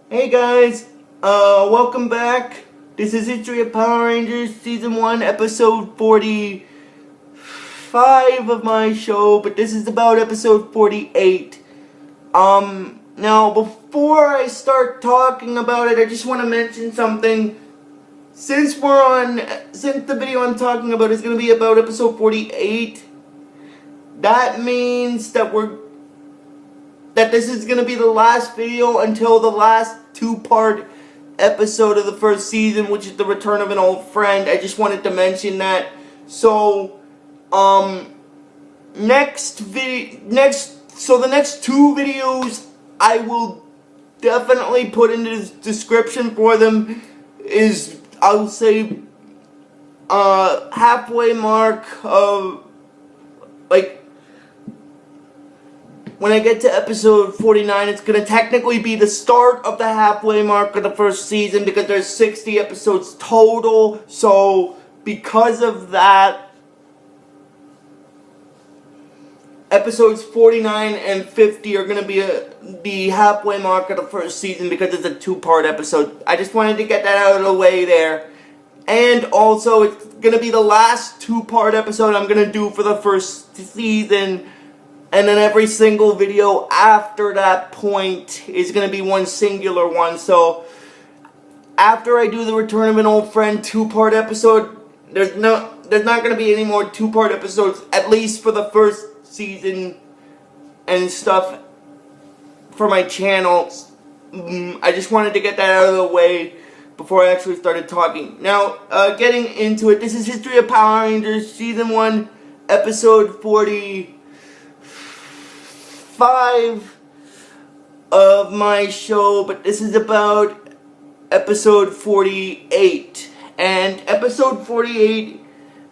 Hey guys, welcome back. This is History of Power Rangers Season 1, Episode 45 of my show, but this is about Episode 48. Now before I start talking about it, I just want to mention something. Since the video I'm talking about is going to be about Episode 48, that means that this is going to be the last video until the last two-part episode of the first season, which is the return of an old friend. I just wanted to mention that. So, the next two videos I will definitely put in the description for them is, I'll say, halfway mark of, like, when I get to episode 49, it's going to technically be the start of the halfway mark of the first season because there's 60 episodes total. So, because of that, episodes 49 and 50 are going to be the halfway mark of the first season because it's a two-part episode. I just wanted to get that out of the way there. And also, it's going to be the last two-part episode I'm going to do for the first season. And then every single video after that point is going to be one singular one. So, after I do the Return of an Old Friend two-part episode, there's not going to be any more two-part episodes, at least for the first season and stuff for my channel. I just wanted to get that out of the way before I actually started talking. Now, getting into it, this is History of Power Rangers Season 1, Episode 45 of my show, but this is about episode 48. And episode 48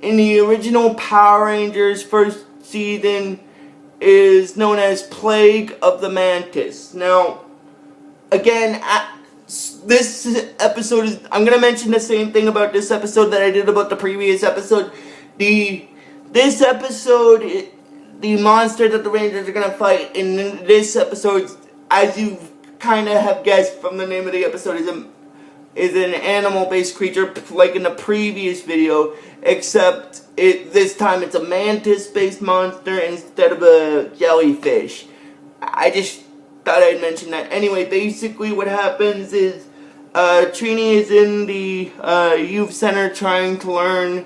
in the original Power Rangers first season is known as Plague of the Mantis. Now, again, this episode is, I'm going to mention the same thing about this episode that I did about the previous episode. This episode, the monster that the Rangers are going to fight in this episode, as you kind of have guessed from the name of the episode, is an animal-based creature like in the previous video, except this time it's a mantis-based monster instead of a jellyfish. I just thought I'd mention that. Anyway, basically what happens is Trini is in the youth center trying to learn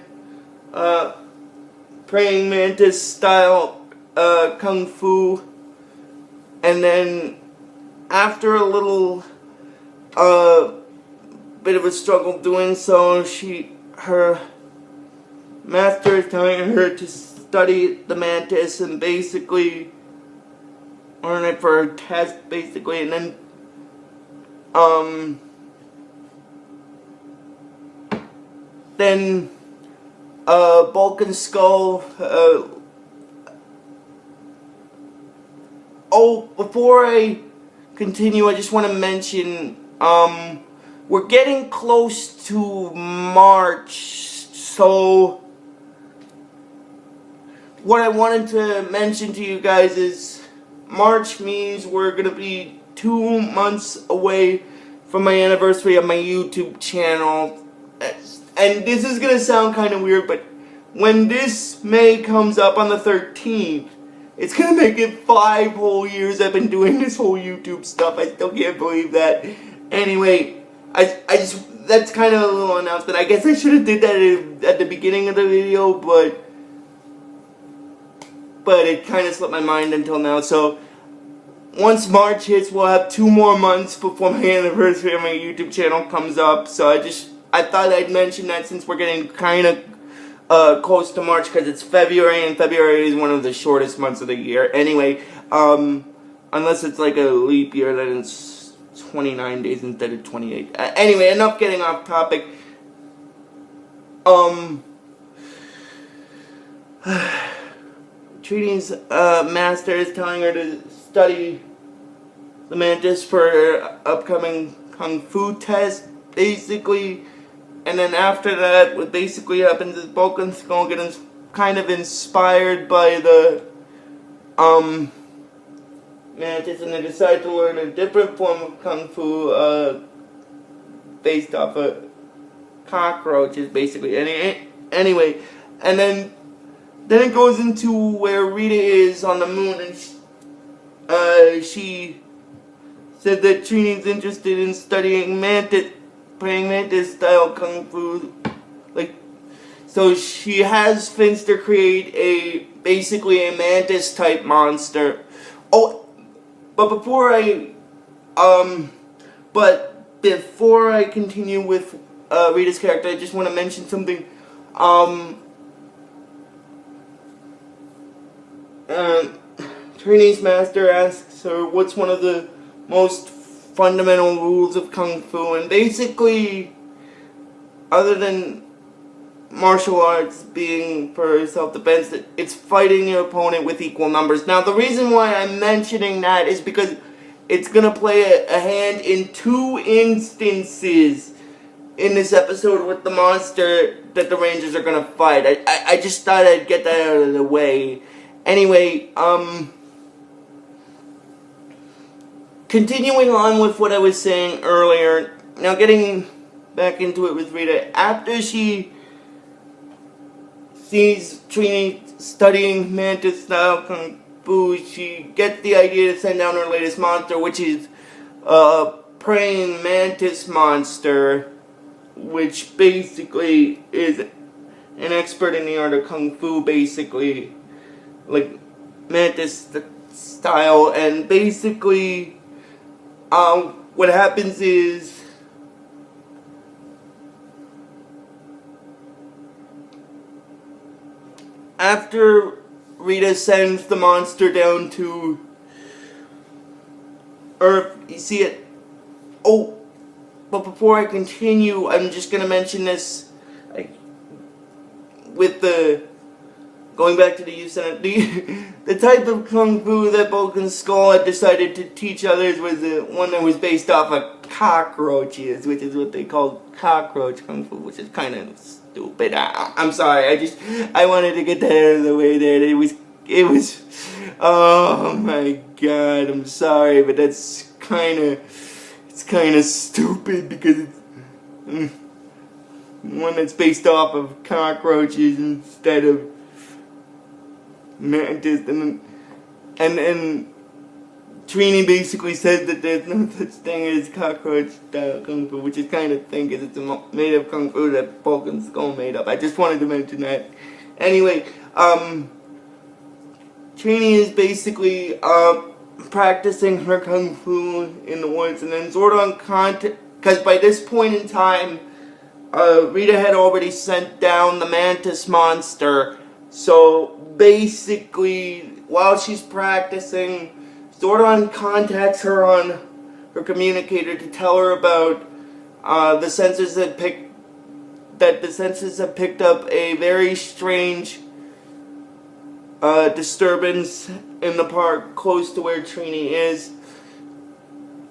praying mantis style kung fu, and then after a little bit of a struggle doing so, her master is telling her to study the mantis and basically learn it for her test, basically, and then Bulk and Skull, before I continue, I just want to mention, we're getting close to March, so what I wanted to mention to you guys is March means we're going to be 2 months away from my anniversary of my YouTube channel. And this is going to sound kind of weird, but when this May comes up on the 13th, it's going to make it 5 whole years I've been doing this whole YouTube stuff. I still can't believe that. Anyway, that's kind of a little announcement. I guess I should have did that at the beginning of the video, but it kind of slipped my mind until now. So, once March hits, we'll have 2 more months before my anniversary of my YouTube channel comes up. So I thought I'd mention that since we're getting kind of close to March, because it's February, and February is one of the shortest months of the year. Anyway, unless it's like a leap year, then it's 29 days instead of 28. Anyway, enough getting off topic. Trini's master is telling her to study the mantis for her upcoming kung fu test, basically. And then after that, what basically happens is Bulk and Skull get kind of inspired by the Mantis, and they decide to learn a different form of kung fu based off of cockroaches, basically. Anyway, and then it goes into where Rita is on the moon, and she said that Trini's interested in studying praying mantis style kung fu. So she has Finster create basically a mantis type monster. Oh, but before I continue with Rita's character, I just want to mention something. Trini's master asks her what's one of the most fundamental rules of kung fu, and basically, other than martial arts being for self-defense, it's fighting your opponent with equal numbers. Now, the reason why I'm mentioning that is because it's going to play a hand in two instances in this episode with the monster that the Rangers are going to fight. I just thought I'd get that out of the way. Anyway, continuing on with what I was saying earlier, now getting back into it with Rita, after she sees Trini studying mantis style kung fu, she gets the idea to send down her latest monster, which is a praying mantis monster, which basically is an expert in the art of kung fu, basically, like mantis style. And basically, what happens is, after Rita sends the monster down to Earth, you see it. Oh, but before I continue, I'm just gonna mention this, with the going back to the youth center. The type of kung fu that Vulcan Skull had decided to teach others was the one that was based off of cockroaches, which is what they call cockroach kung fu, which is kind of stupid. I'm sorry. I wanted to get that out of the way there. It was. Oh my God. I'm sorry, but it's kind of stupid because it's one that's based off of cockroaches instead of mantis, and Trini basically says that there's no such thing as cockroach style kung fu, which is kind of thing because it's made of kung fu that Vulcan Skull made up. I just wanted to mention that. Anyway, Trini is basically practicing her kung fu in the woods, and then Zordon because by this point in time, Rita had already sent down the mantis monster. So basically, while she's practicing, Zordon contacts her on her communicator to tell her about the sensors that the sensors have picked up a very strange disturbance in the park close to where Trini is.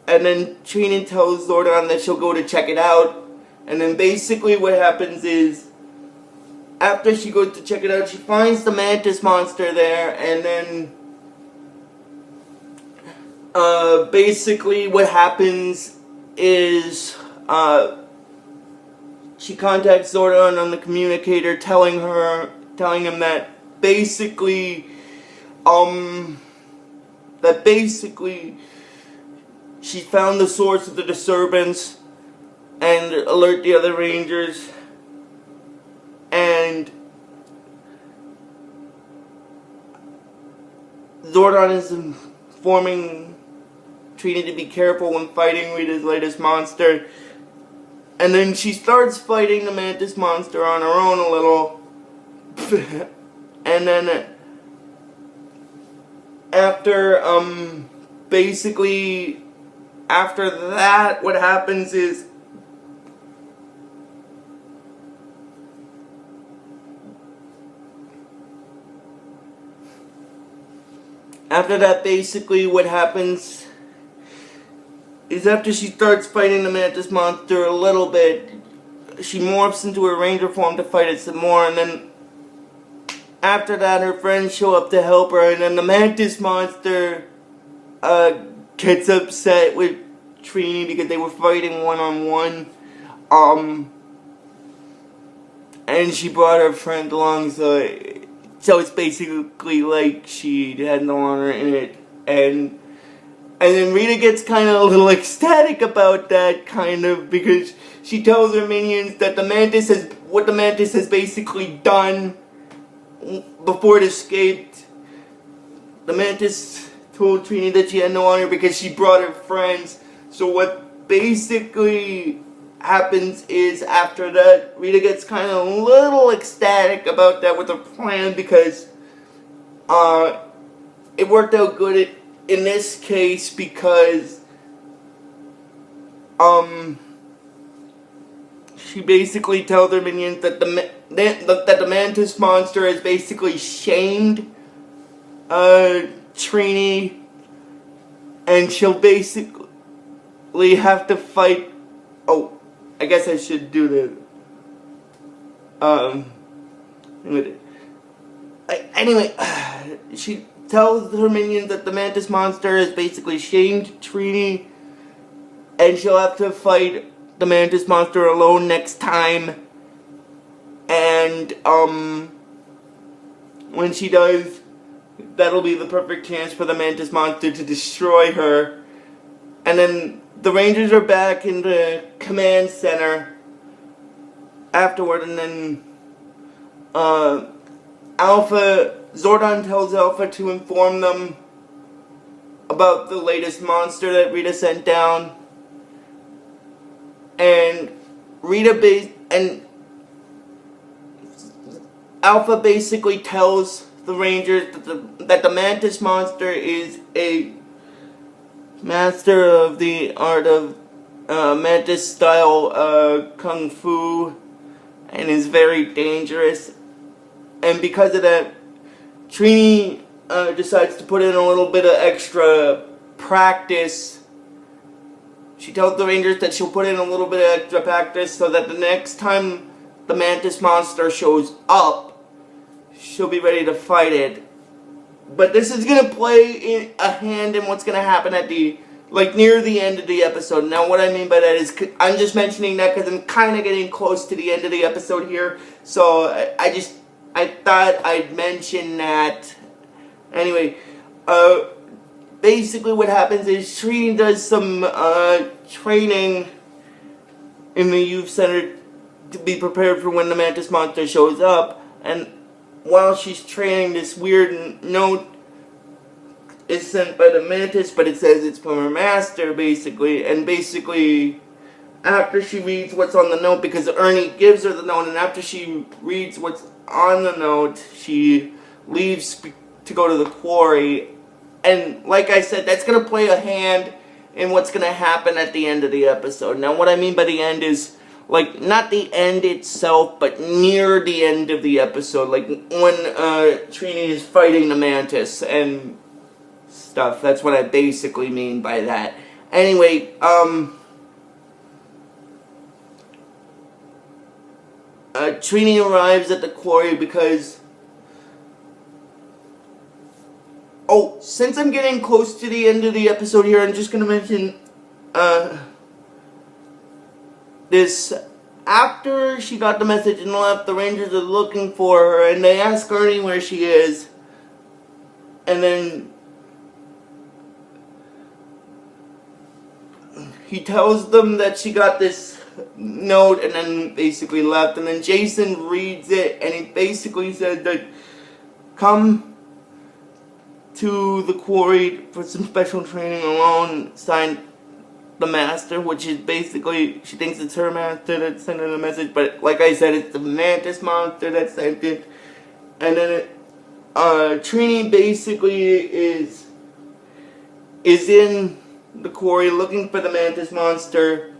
And then Trini tells Zordon that she'll go to check it out. And then basically what happens is, after she goes to check it out, she finds the mantis monster there, and then basically what happens is she contacts Zordon on the communicator, telling him that basically she found the source of the disturbance and alert the other Rangers. And Zordon is informing Trini to be careful when fighting Rita's latest monster. And then she starts fighting the mantis monster on her own a little. And then basically after that, what happens is basically what happens is after she starts fighting the mantis monster a little bit, she morphs into her ranger form to fight it some more, and then after that her friends show up to help her, and then the mantis monster gets upset with Trini because they were fighting one-on-one. And she brought her friend along, so it's basically like she had no honor in it. And then Rita gets kind of a little ecstatic about that, kind of, because she tells her minions that what the Mantis has basically done before it escaped. The Mantis told Trini that she had no honor because she brought her friends. So what basically happens is, after that, Rita gets kind of a little ecstatic about that with her plan, because it worked out good in this case, because she basically tells her minions that the Mantis monster has basically shamed Trini, and she'll basically have to fight. Oh, I guess I should do the anyway, she tells her minions that the Mantis monster has basically shamed Trini, and she'll have to fight the Mantis monster alone next time. And when she does, that'll be the perfect chance for the Mantis monster to destroy her. And then the Rangers are back in the command center afterward, and then Zordon tells Alpha to inform them about the latest monster that Rita sent down. And Alpha basically tells the Rangers that the Mantis monster is a master of the art of Mantis style kung fu, and is very dangerous. And because of that, Trini decides to put in a little bit of extra practice. She tells the Rangers that she'll put in a little bit of extra practice so that the next time the Mantis monster shows up, she'll be ready to fight it. But this is going to play a hand in what's going to happen at near the end of the episode. Now, what I mean by that is, I'm just mentioning that because I'm kind of getting close to the end of the episode here. So, I thought I'd mention that. Anyway, basically what happens is Trini does some training in the youth center to be prepared for when the Mantis monster shows up. And while she's training, this weird note is sent by the Mantis, but it says it's from her master, basically. And basically, after she reads what's on the note, because Ernie gives her the note, and after she reads what's on the note, she leaves to go to the quarry. And like I said, that's going to play a hand in what's going to happen at the end of the episode. Now, what I mean by the end is, not the end itself, but near the end of the episode. Like, when Trini is fighting the Mantis and stuff. That's what I basically mean by that. Anyway, Trini arrives at the quarry because... Oh, since I'm getting close to the end of the episode here, I'm just going to mention this. After she got the message and left, the Rangers are looking for her, and they ask Ernie where she is. And then he tells them that she got this note and then basically left. And then Jason reads it, and he basically said that, come to the quarry for some special training alone, signed the master, which is basically, she thinks it's her master that sent her the message, but like I said, it's the Mantis monster that sent it. And then Trini basically is in the quarry looking for the Mantis monster,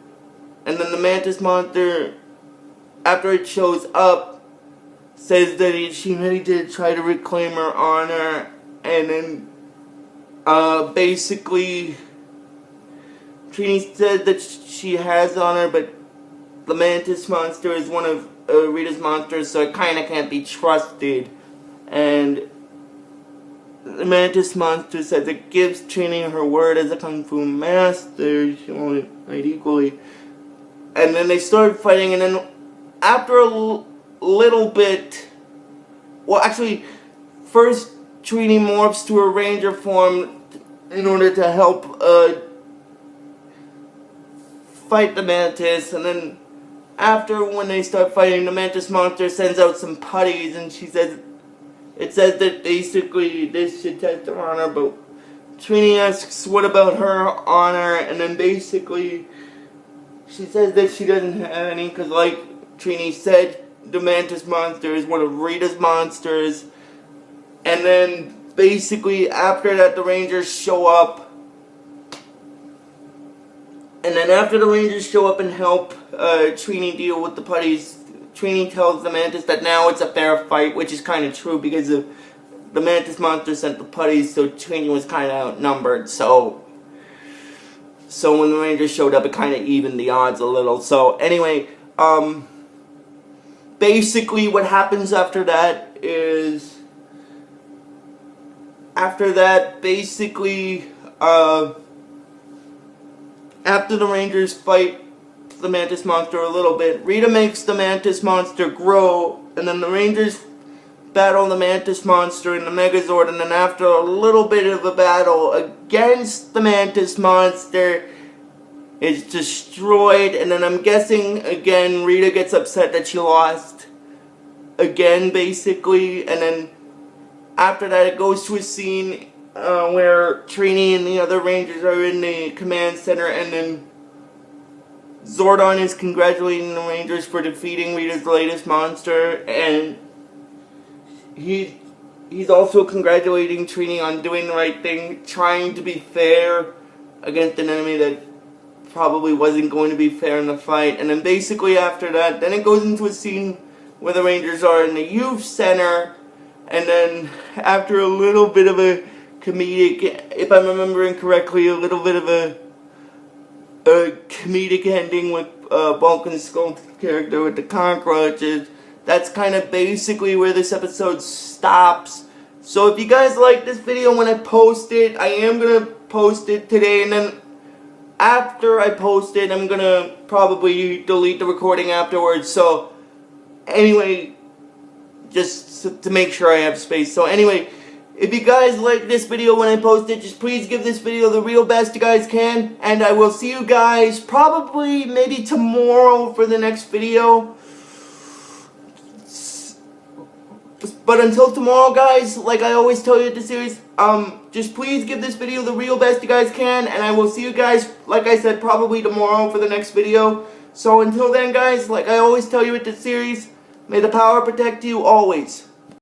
and then the Mantis monster, after it shows up, says that she's ready to try to reclaim her honor. And then basically Trini said that she has honor, but the Mantis monster is one of Rita's monsters, so it kind of can't be trusted. And the Mantis monster says it gives Trini her word as a Kung Fu master. She won't fight equally. And then they start fighting, and then after a little bit, well, actually, first Trini morphs to her ranger form in order to help fight the Mantis, and then after, when they start fighting, the Mantis monster sends out some putties, and it says that basically this should test her honor, but Trini asks what about her honor, and then basically she says that she doesn't have any, because like Trini said, the Mantis monster is one of Rita's monsters. And then basically after that, the Rangers show up. And then after the Rangers show up and help Trini deal with the putties, Trini tells the Mantis that now it's a fair fight, which is kind of true because the Mantis monster sent the putties, so Trini was kind of outnumbered. So when the Rangers showed up, it kind of evened the odds a little. So anyway, basically what happens after that is, after the Rangers fight the Mantis monster a little bit, Rita makes the Mantis monster grow, and then the Rangers battle the Mantis monster in the Megazord, and then after a little bit of a battle against the Mantis monster, it's destroyed, and then I'm guessing, again, Rita gets upset that she lost again, basically, and then after that it goes to a scene where Trini and the other Rangers are in the command center, and then Zordon is congratulating the Rangers for defeating Rita's latest monster, and he's also congratulating Trini on doing the right thing, trying to be fair against an enemy that probably wasn't going to be fair in the fight. And then basically after that, then it goes into a scene where the Rangers are in the youth center, and then after a little bit of a comedic, if I'm remembering correctly, a little bit of a comedic ending with Vulcan Skull's character with the cockroaches, that's kind of basically where this episode stops. So if you guys like this video when I post it, I am going to post it today, and then after I post it, I'm going to probably delete the recording afterwards. So anyway, just to make sure I have space. So anyway, if you guys like this video when I post it, just please give this video the real best you guys can. And I will see you guys probably maybe tomorrow for the next video. But until tomorrow, guys, like I always tell you at the series, just please give this video the real best you guys can. And I will see you guys, like I said, probably tomorrow for the next video. So until then, guys, like I always tell you at the series, may the power protect you always.